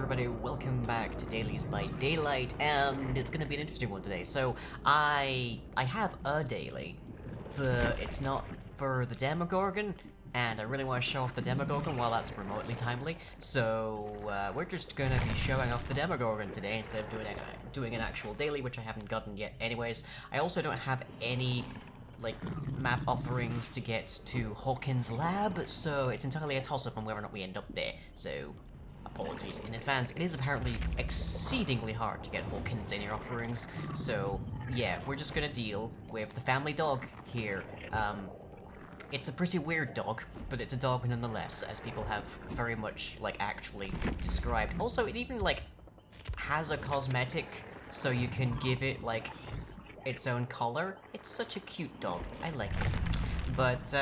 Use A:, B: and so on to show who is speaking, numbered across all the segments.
A: everybody, welcome back to Dailies by Daylight, and it's gonna be an interesting one today. So, I have a daily, but it's not for the Doggo-gorgon, and I really want to show off the Doggo-gorgon while that's remotely timely, so we're just gonna be showing off the Doggo-gorgon today instead of doing an actual daily, which I haven't gotten yet anyways. I also don't have any map offerings to get to Hawkins' lab, so it's entirely a toss-up on whether or not we end up there, so apologies in advance. It is apparently exceedingly hard to get Hawkins in your offerings, so yeah, we're just gonna deal with the family dog here. It's a pretty weird dog, but it's a dog nonetheless, as people have very much, actually described. Also, it even, has a cosmetic, so you can give it, its own color. It's such a cute dog. I like it. But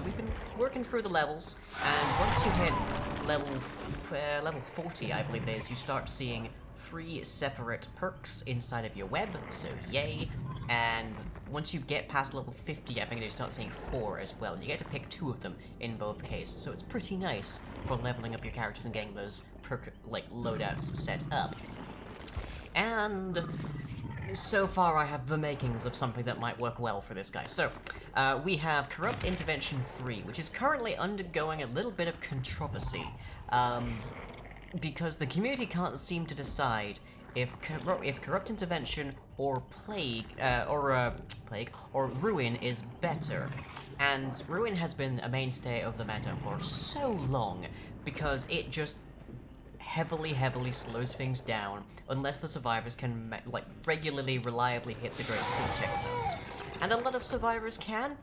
A: we've been working through the levels, and once you hit level 40, I believe it is, you start seeing 3 separate perks inside of your web, so yay. And once you get past level 50, I think you start seeing 4 as well. You get to pick 2 of them in both cases, so it's pretty nice for leveling up your characters and getting those perk loadouts set up. And so far I have the makings of something that might work well for this guy. So, we have Corrupt Intervention 3, which is currently undergoing a little bit of controversy, because the community can't seem to decide if Corrupt Intervention or Plague, or Ruin is better. And Ruin has been a mainstay of the meta for so long, because it just heavily slows things down unless the survivors can regularly, reliably hit the great skill check zones. And a lot of survivors can,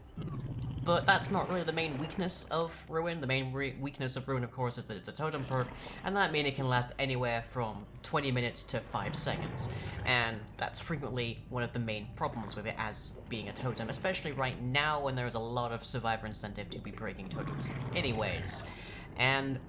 A: but that's not really the main weakness of Ruin. The main weakness of Ruin, of course, is that it's a totem perk, and that means it can last anywhere from 20 minutes to 5 seconds. And that's frequently one of the main problems with it as being a totem, especially right now when there's a lot of survivor incentive to be breaking totems anyways. And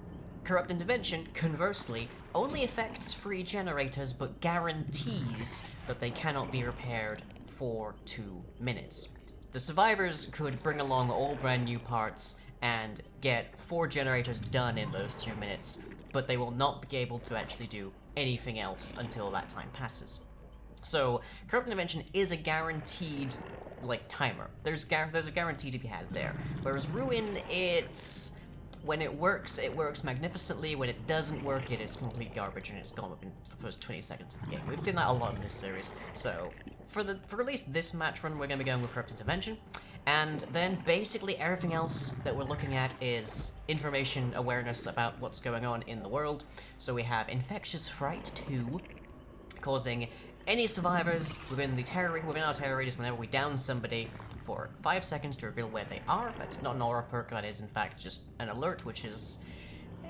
A: Corrupt Intervention, conversely, only affects free generators but guarantees that they cannot be repaired for 2 minutes. The survivors could bring along all brand new parts and get 4 generators done in those 2 minutes, but they will not be able to actually do anything else until that time passes. So, Corrupt Intervention is a guaranteed, timer. There's a guarantee to be had there. Whereas Ruin, when it works magnificently. When it doesn't work, it is complete garbage, and it's gone within the first 20 seconds of the game. We've seen that a lot in this series. So, for at least this match run, we're going to be going with Corrupt Intervention. And then basically everything else that we're looking at is information awareness about what's going on in the world. So we have Infectious Fright 2, causing any survivors within our terror radius whenever we down somebody for 5 seconds to reveal where they are. That's not an aura perk, that is in fact just an alert, which is,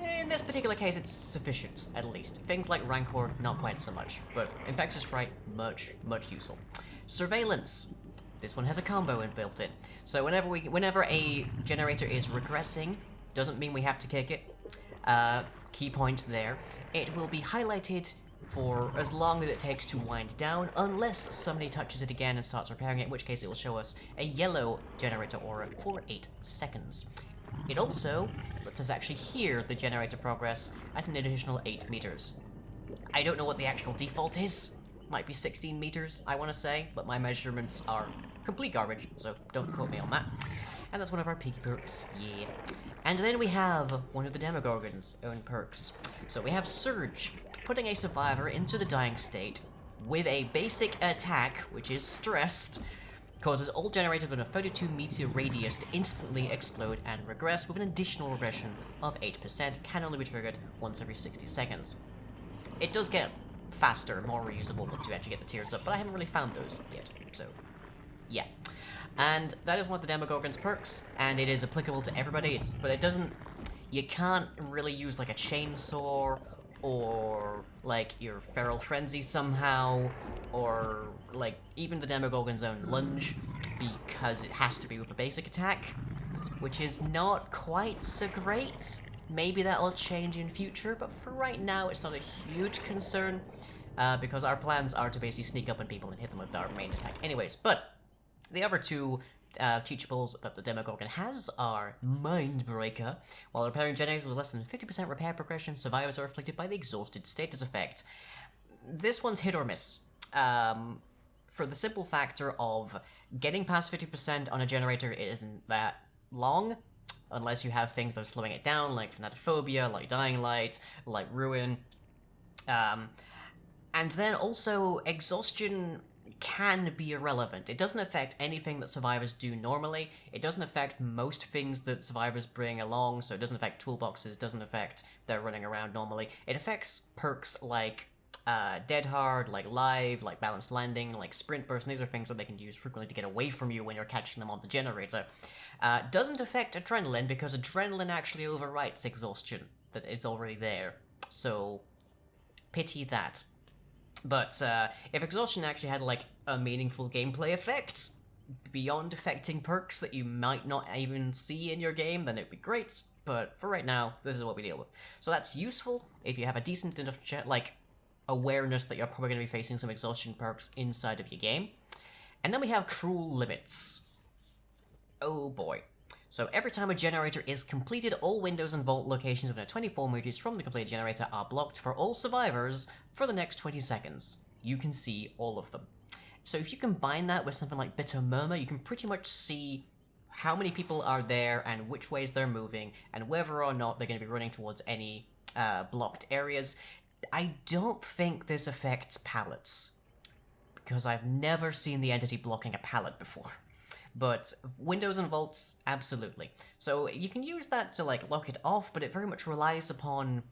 A: in this particular case, it's sufficient, at least. Things like Rancor, not quite so much, but Infectious Fright, much useful. Surveillance. This one has a combo inbuilt in. So whenever a generator is regressing, doesn't mean we have to kick it. Key point there. It will be highlighted for as long as it takes to wind down, unless somebody touches it again and starts repairing it, in which case it will show us a yellow generator aura for 8 seconds. It also lets us actually hear the generator progress at an additional 8 meters. I don't know what the actual default is. Might be 16 meters, I want to say, but my measurements are complete garbage, so don't quote me on that. And that's one of our peaky perks, yeah. And then we have one of the Doggo-gorgon's own perks. So we have Surge, putting a survivor into the dying state with a basic attack, which is stressed, causes all generators within a 32-meter radius to instantly explode and regress with an additional regression of 8%, can only be triggered once every 60 seconds. It does get faster, more reusable once you actually get the tiers up, but I haven't really found those yet, so yeah. And that is one of the Doggo-gorgon's perks, and it is applicable to everybody, but it doesn't, you can't really use a chainsaw, or your Feral Frenzy somehow, or even the Doggo-gorgon's own lunge, because it has to be with a basic attack, which is not quite so great. Maybe that will change in future, but for right now it's not a huge concern, because our plans are to basically sneak up on people and hit them with our main attack anyways. But the other 2 teachables that the Doggo-gorgon has are Mindbreaker. While repairing generators with less than 50% repair progression, survivors are afflicted by the exhausted status effect. This one's hit or miss. For the simple factor of getting past 50% on a generator isn't that long, unless you have things that are slowing it down, like Fanatophobia, like Dying Light, like Ruin. And then also, exhaustion can be irrelevant. It doesn't affect anything that survivors do normally. It doesn't affect most things that survivors bring along, so it doesn't affect toolboxes, doesn't affect their running around normally. It affects perks like Dead Hard, like Live, like Balanced Landing, like Sprint Burst, and these are things that they can use frequently to get away from you when you're catching them on the generator. Doesn't affect Adrenaline, because Adrenaline actually overwrites exhaustion, that it's already there. So, pity that. But if exhaustion actually had like a meaningful gameplay effect, beyond affecting perks that you might not even see in your game, then it'd be great. But for right now, this is what we deal with. So that's useful if you have a decent enough awareness that you're probably going to be facing some exhaustion perks inside of your game. And then we have Cruel Limits. Oh boy. So every time a generator is completed, all windows and vault locations within 24 meters from the completed generator are blocked for all survivors for the next 20 seconds. You can see all of them. So if you combine that with something like Bitter Murmur, you can pretty much see how many people are there and which ways they're moving, and whether or not they're going to be running towards any blocked areas. I don't think this affects pallets, because I've never seen the entity blocking a pallet before. But windows and vaults, absolutely. So you can use that to like lock it off, but it very much relies upon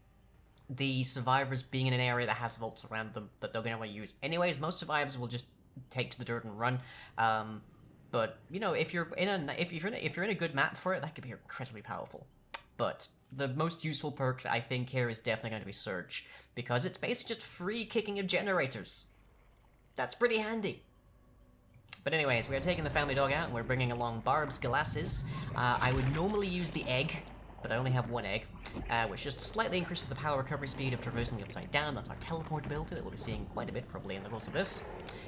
A: the survivors being in an area that has vaults around them that they're going to want to use. Anyways, most survivors will just take to the dirt and run. But you know, if you're in a good map for it, that could be incredibly powerful. But the most useful perk I think here is definitely going to be Surge, because it's basically just free kicking of generators. That's pretty handy. But anyways, we are taking the family dog out, and we're bringing along Barb's glasses. I would normally use the egg, but I only have one egg, which just slightly increases the power recovery speed of traversing the Upside Down. That's our teleport ability that we'll be seeing quite a bit probably in the course of this.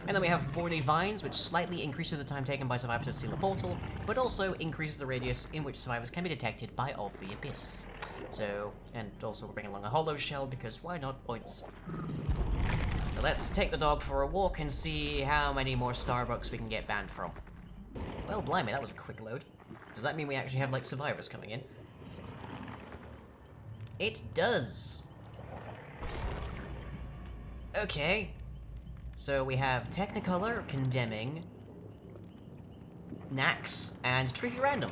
A: And then we have 40 Vines, which slightly increases the time taken by survivors to seal a portal, but also increases the radius in which survivors can be detected by Of the Abyss. So, and also we're bringing along a Hollow Shell, because why not? Points. So let's take the dog for a walk and see how many more Starbucks we can get banned from. Well, blimey, that was a quick load. Does that mean we actually have, like, survivors coming in? It does! Okay. So we have Technicolor, Condemning, Nax, and Tricky Random.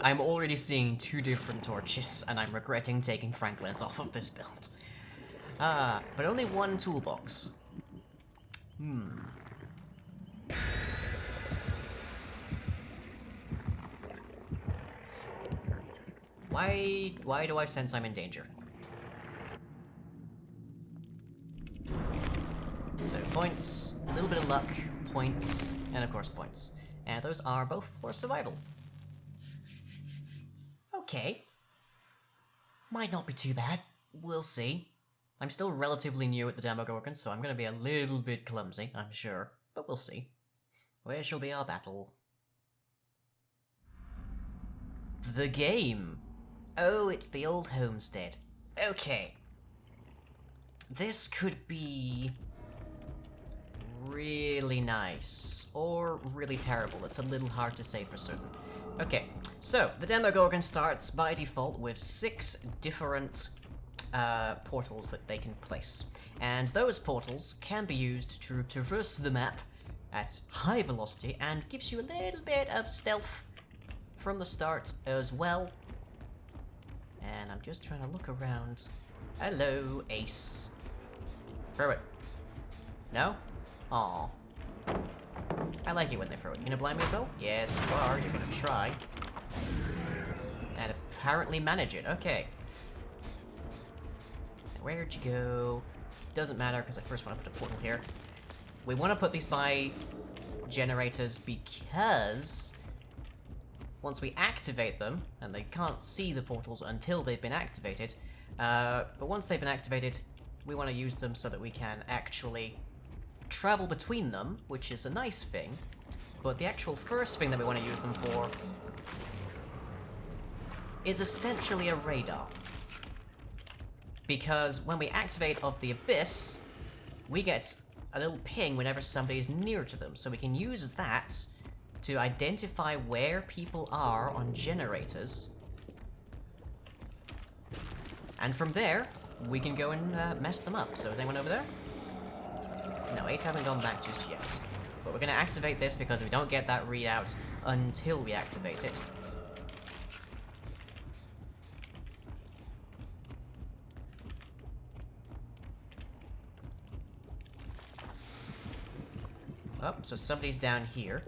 A: I'm already seeing 2 different torches, and I'm regretting taking Franklin's off of this build. But only 1 toolbox. Why do I sense I'm in danger? So points, a little bit of luck, points, and of course points. And those are both for survival. Okay. Might not be too bad. We'll see. I'm still relatively new at the Doggo-gorgon, so I'm going to be a little bit clumsy, I'm sure. But we'll see. Where shall be our battle? The game! Oh, it's the old homestead. Okay. This could be really nice, or really terrible. It's a little hard to say for certain. Okay, so the Doggo-gorgon starts by default with 6 different portals that they can place. And those portals can be used to traverse the map at high velocity and gives you a little bit of stealth from the start as well. And I'm just trying to look around. Hello, Ace. Throw it. No? Aw. I like it when they throw it. You gonna blind me as well? Yes, you are. You're gonna try. And apparently manage it. Okay. Where'd you go? Doesn't matter, because I first want to put a portal here. We want to put these by generators because once we activate them, and they can't see the portals until they've been activated, but once they've been activated, we want to use them so that we can actually travel between them, which is a nice thing. but the actual first thing that we want to use them for is essentially a radar. Because when we activate Of the Abyss, we get a little ping whenever somebody is near to them, so we can use that to identify where people are on generators. And from there, we can go and mess them up. So is anyone over there? No, Ace hasn't gone back just yet. But we're going to activate this because we don't get that readout until we activate it. Oh, so somebody's down here.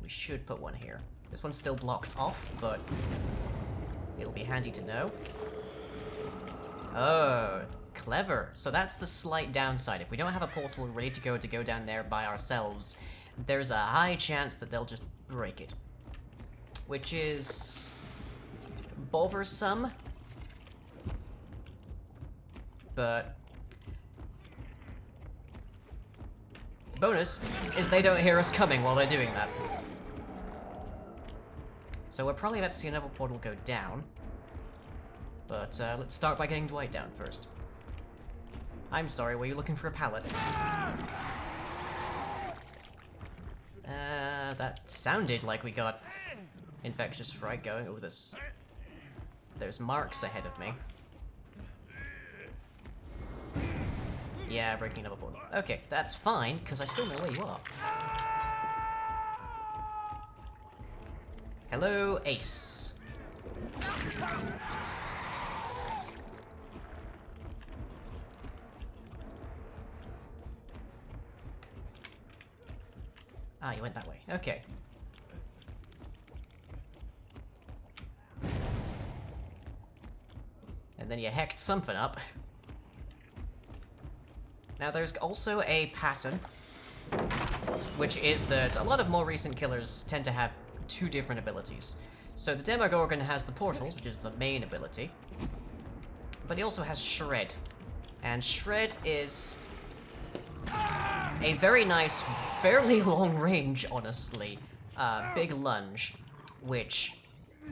A: We should put one here. This one's still blocked off, but it'll be handy to know. Oh, clever. So that's the slight downside. If we don't have a portal ready to go down there by ourselves, there's a high chance that they'll just break it. Which is bothersome. But bonus is they don't hear us coming while they're doing that. So we're probably about to see another portal go down. But let's start by getting Dwight down first. I'm sorry, were you looking for a pallet? That sounded like we got Infectious Fright going. Oh, there's marks ahead of me. Yeah, breaking another portal. Okay, that's fine, because I still know where you are. Hello, Ace. Ah, you went that way. Okay. And then you hecked something up. Now, there's also a pattern, which is that a lot of more recent killers tend to have two different abilities. So the Doggo-gorgon has the portals, which is the main ability, but he also has Shred. And Shred is a very nice, fairly long range, honestly, big lunge, which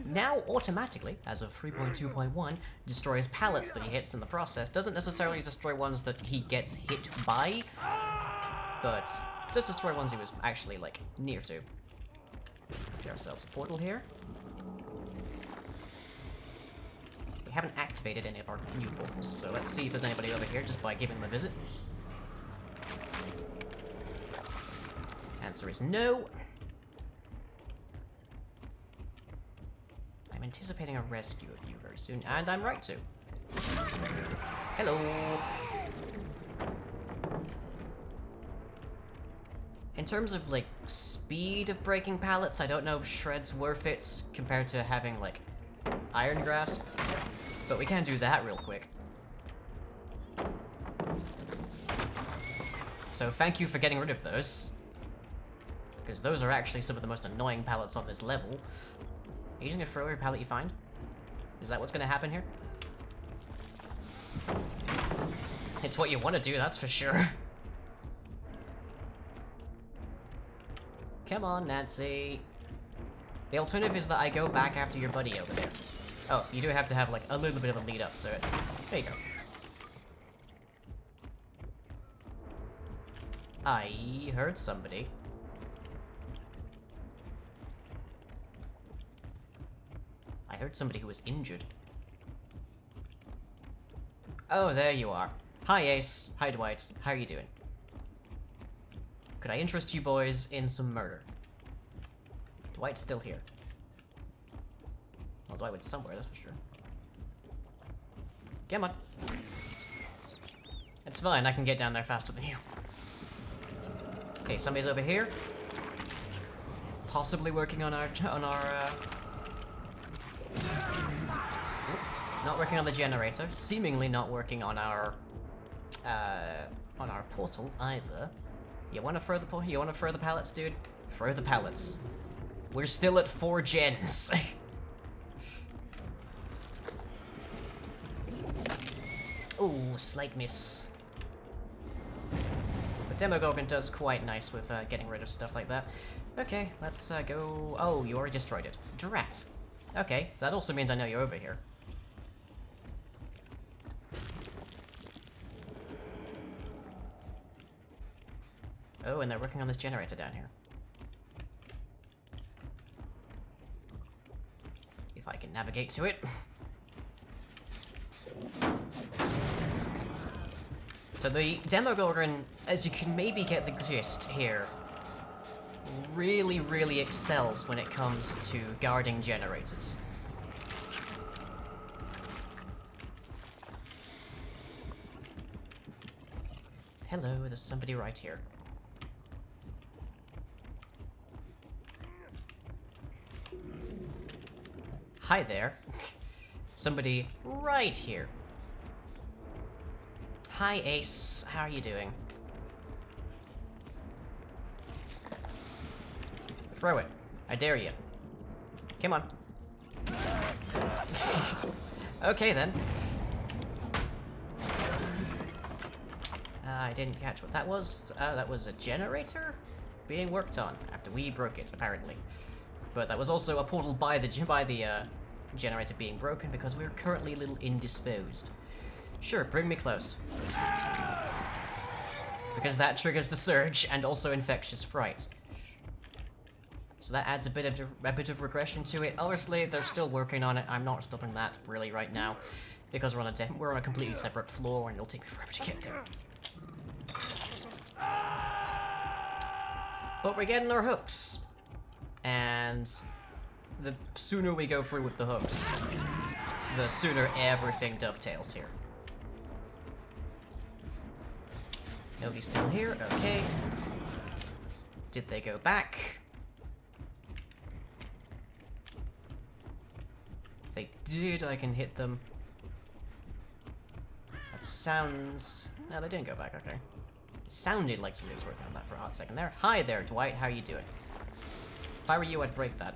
A: now automatically, as of 3.2.1, destroys pallets that he hits in the process. Doesn't necessarily destroy ones that he gets hit by, but does destroy ones he was actually, like, near to. Let's get ourselves a portal here. We haven't activated any of our new portals, so let's see if there's anybody over here just by giving them a visit. Answer is no. I'm anticipating a rescue of you very soon, and I'm right to. Hello. In terms of, like, speed of breaking pallets, I don't know if Shred's worth it compared to having, like, Iron Grasp, but we can do that real quick. So thank you for getting rid of those, because those are actually some of the most annoying pallets on this level. Are you just gonna throw every pallet you find? Is that what's gonna happen here? It's what you want to do, that's for sure. Come on, Nancy. The alternative is that I go back after your buddy over there. Oh, you do have to have, like, a little bit of a lead up, so there you go. I heard somebody. I heard somebody who was injured. Oh, there you are. Hi, Ace. Hi, Dwight. How are you doing? Could I interest you boys in some murder? Dwight's still here. Well, Dwight went somewhere, that's for sure. Come on. It's fine, I can get down there faster than you. Okay, somebody's over here. Possibly working on our not working on the generator. Seemingly not working on our portal either. You wanna throw the pallets, dude? Throw the pallets. We're still at 4 gens. Ooh, slight miss. But Doggo-gorgon does quite nice with getting rid of stuff like that. Okay, let's go... Oh, you already destroyed it. Drat. Okay, that also means I know you're over here. Oh, and they're working on this generator down here. If I can navigate to it. So the Doggo-gorgon, as you can maybe get the gist here, really excels when it comes to guarding generators. Hello, there's somebody right here. Hi there. Somebody right here. Hi, Ace. How are you doing? Throw it. I dare you. Come on. Okay, then. I didn't catch what that was. That was a generator being worked on after we broke it, apparently. But that was also a portal by the generator being broken because we're currently a little indisposed. Sure, bring me close. Because that triggers the surge and also infectious fright. So that adds a bit of regression to it. Obviously, they're still working on it. I'm not stopping that really right now because we're on a completely separate floor and it'll take me forever to get there. But we're getting our hooks. And the sooner we go through with the hooks, the sooner everything dovetails here. Nobody's still here, okay. Did they go back? If they did, I can hit them. That sounds... No, they didn't go back, okay. It sounded like somebody was working on that for a hot second there. Hi there, Dwight, how you doing? If I were you, I'd break that.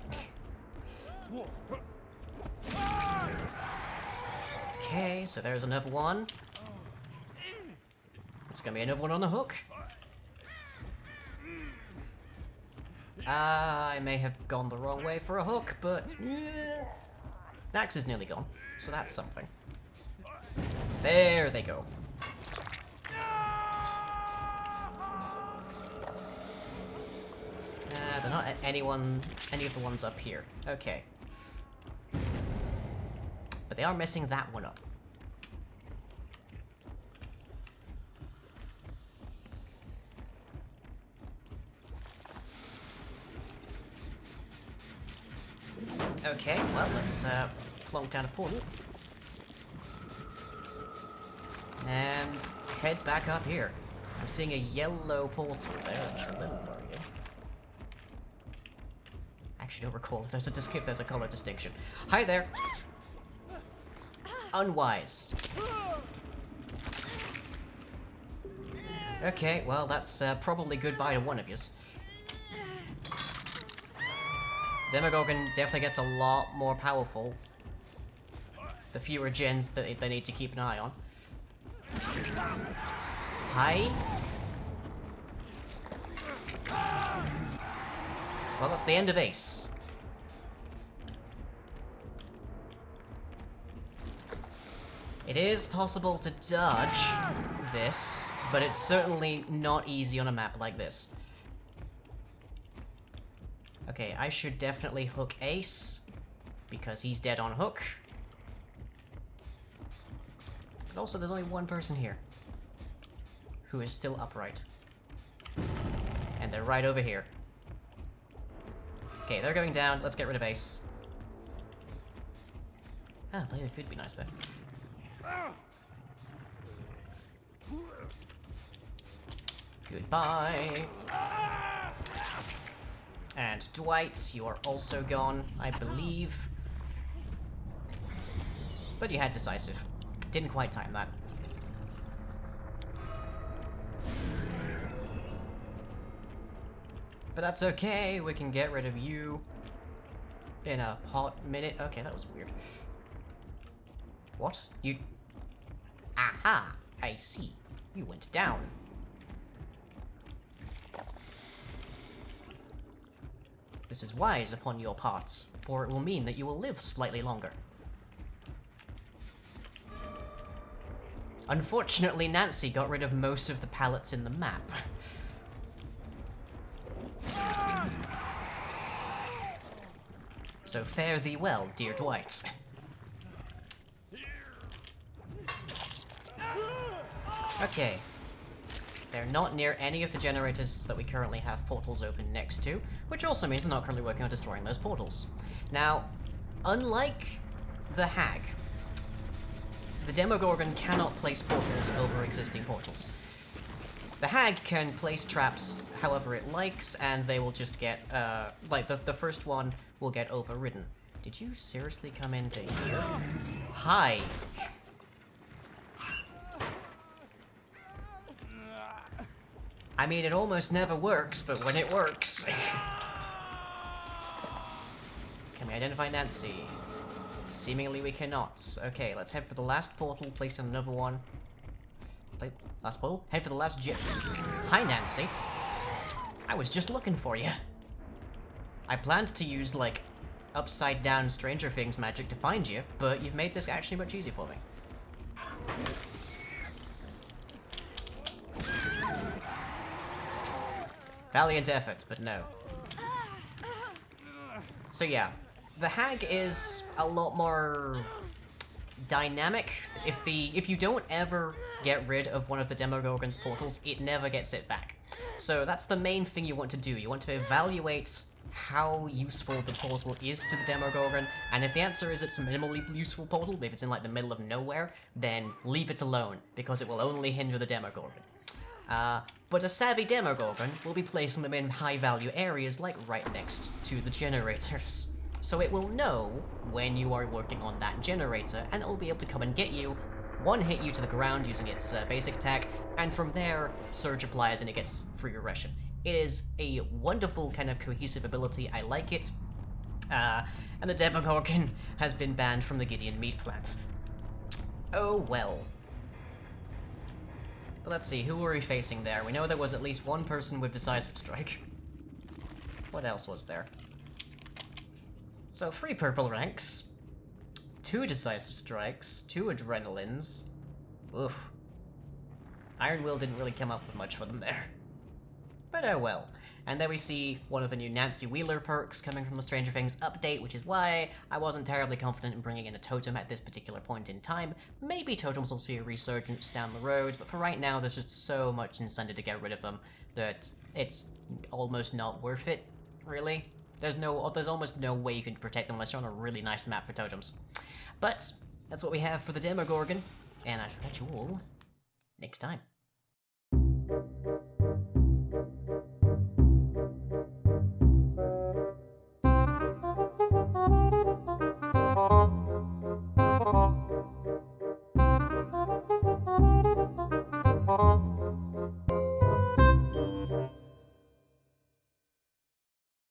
A: Okay, so there's another one. It's gonna be another one on the hook. I may have gone the wrong way for a hook, but... The axe is nearly gone, so that's something. There they go. They're not any of the ones up here. Okay. But they are messing that one up. Okay, well, let's plonk down a portal. And head back up here. I'm seeing a yellow portal there. It's a little worrying. Actually, don't recall if there's a color distinction. Hi there. Unwise. Okay, well, that's probably goodbye to one of yous. Doggo-gorgon definitely gets a lot more powerful the fewer gens that they need to keep an eye on. Hi. Well, that's the end of Ace. It is possible to dodge this, but it's certainly not easy on a map like this. Okay, I should definitely hook Ace, because he's dead on hook. But also, there's only one person here who is still upright. And they're right over here. Okay, they're going down. Let's get rid of Ace. Ah, blade of food would be nice there. Goodbye. And Dwight, you are also gone, I believe. But you had decisive. Didn't quite time that. But that's okay, we can get rid of you in a hot minute. Okay, that was weird. What? You... Aha! I see. You went down. This is wise upon your parts, for it will mean that you will live slightly longer. Unfortunately, Nancy got rid of most of the pallets in the map. So fare thee well, dear Dwight. Okay. They're not near any of the generators that we currently have portals open next to, which also means they're not currently working on destroying those portals. Now, unlike the Hag, the Demo-gorgon cannot place portals over existing portals. The Hag can place traps however it likes, and they will just get, like, the first one will get overridden. Did you seriously come into here? Hi! I mean, it almost never works, but when it works... Can we identify Nancy? Seemingly we cannot. Okay, let's head for the last portal, place another one. Last portal? Head for the last jet. Hi, Nancy. I was just looking for you. I planned to use, like, upside-down Stranger Things magic to find you, but you've made this actually much easier for me. Valiant efforts, but no. So yeah, the Hag is a lot more dynamic. If you don't ever get rid of one of the Demo-gorgon's portals, it never gets it back. So that's the main thing you want to do. You want to evaluate how useful the portal is to the Demo-gorgon, and if the answer is it's a minimally useful portal, if it's in like the middle of nowhere, then leave it alone, because it will only hinder the Demo-gorgon. But a savvy Demo-gorgon will be placing them in high-value areas, like right next to the generators. So it will know when you are working on that generator, and it will be able to come and get you, one-hit you to the ground using its basic attack, and from there, Surge applies and it gets free aggression. It is a wonderful kind of cohesive ability, I like it. And the Demo-gorgon has been banned from the Gideon meat plant. Oh well. But let's see, who were we facing there? We know there was at least one person with Decisive Strike. What else was there? So 3 purple ranks, 2 Decisive Strikes, 2 Adrenalines. Oof. Iron Will didn't really come up with much for them there. But oh well. And then we see one of the new Nancy Wheeler perks coming from the Stranger Things update, which is why I wasn't terribly confident in bringing in a totem at this particular point in time. Maybe totems will see a resurgence down the road, but for right now there's just so much incentive to get rid of them that it's almost not worth it, really. There's almost no way you can protect them unless you're on a really nice map for totems. But that's what we have for the Demo-gorgon, and I shall catch you all next time.